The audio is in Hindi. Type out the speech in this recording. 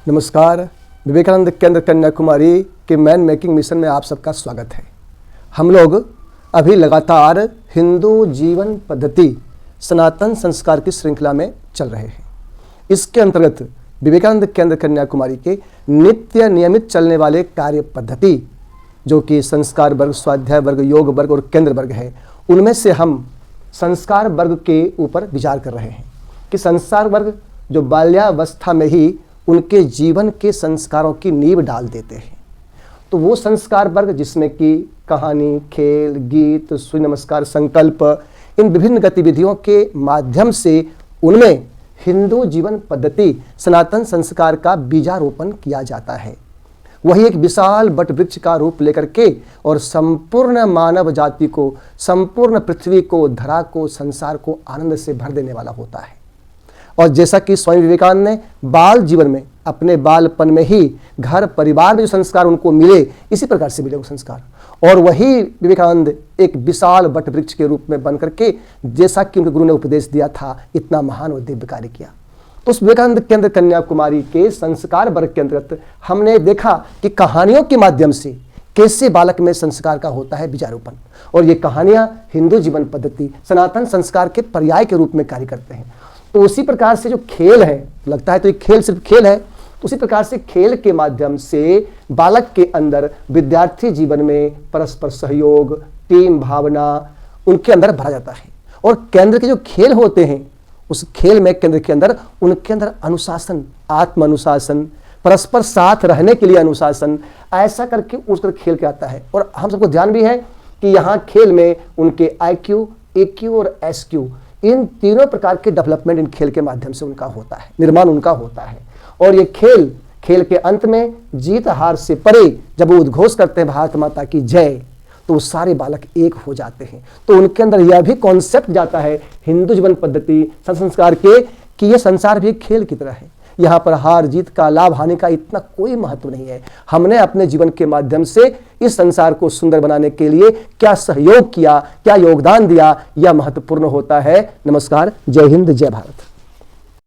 नमस्कार। विवेकानंद केंद्र कन्याकुमारी के मैन मेकिंग मिशन में आप सबका स्वागत है। हम लोग अभी लगातार हिंदू जीवन पद्धति सनातन संस्कार की श्रृंखला में चल रहे हैं। इसके अंतर्गत विवेकानंद केंद्र कन्याकुमारी के नित्य नियमित चलने वाले कार्य पद्धति जो कि संस्कार वर्ग, स्वाध्याय वर्ग, योग वर्ग और केंद्र वर्ग है, उनमें से हम संस्कार वर्ग के ऊपर विचार कर रहे हैं कि संस्कार वर्ग जो बाल्यावस्था में ही उनके जीवन के संस्कारों की नींव डाल देते हैं, तो वो संस्कार वर्ग जिसमें कि कहानी, खेल, गीत, सूर्य नमस्कार, संकल्प, इन विभिन्न गतिविधियों के माध्यम से उनमें हिंदू जीवन पद्धति सनातन संस्कार का बीजारोपण किया जाता है। वही एक विशाल वट वृक्ष का रूप लेकर के और संपूर्ण मानव जाति को, संपूर्ण पृथ्वी को, धरा को, संसार को आनंद से भर देने वाला होता है। और जैसा कि स्वामी विवेकानंद ने बाल जीवन में, अपने बालपन में ही घर परिवार में जो संस्कार उनको मिले, इसी प्रकार से मिले वो संस्कार, और वही विवेकानंद एक विशाल वट वृक्ष के रूप में बन करके, जैसा कि उनके गुरु ने उपदेश दिया था, इतना महान और दिव्य कार्य किया। तो उस विवेकानंद केंद्र कन्याकुमारी के संस्कार वर्ग के अंतर्गत हमने देखा कि कहानियों के माध्यम से कैसे बालक में संस्कार का होता है बीजारोपण, और ये कहानियां हिंदू जीवन पद्धति सनातन संस्कार के पर्याय के रूप में कार्य करते हैं। तो उसी प्रकार से जो खेल है, लगता है तो ये खेल सिर्फ खेल है, तो उसी प्रकार से खेल के माध्यम से बालक के अंदर विद्यार्थी जीवन में परस्पर सहयोग, टीम भावना उनके अंदर भरा जाता है। और केंद्र के जो खेल होते हैं, उस खेल में केंद्र के अंदर उनके अंदर अनुशासन, आत्म अनुशासन, परस्पर साथ रहने के लिए अनुशासन, ऐसा करके उसका खेल के आता है। और हम सबको ध्यान भी है कि यहाँ खेल में उनके IQ, EQ और SQ, इन तीनों प्रकार के डेवलपमेंट इन खेल के माध्यम से उनका होता है, निर्माण उनका होता है। और ये खेल के अंत में जीत हार से परे जब वो उद्घोष करते हैं भारत माता की जय, तो वो सारे बालक एक हो जाते हैं। तो उनके अंदर यह भी कॉन्सेप्ट जाता है हिंदू जीवन पद्धति संस्कार के कि यह संसार भी खेल की तरह है। यहाँ पर हार जीत का, लाभ हानि का इतना कोई महत्व नहीं है। हमने अपने जीवन के माध्यम से इस संसार को सुंदर बनाने के लिए क्या सहयोग किया, क्या योगदान दिया, यह महत्वपूर्ण होता है। नमस्कार, जय हिंद, जय भारत।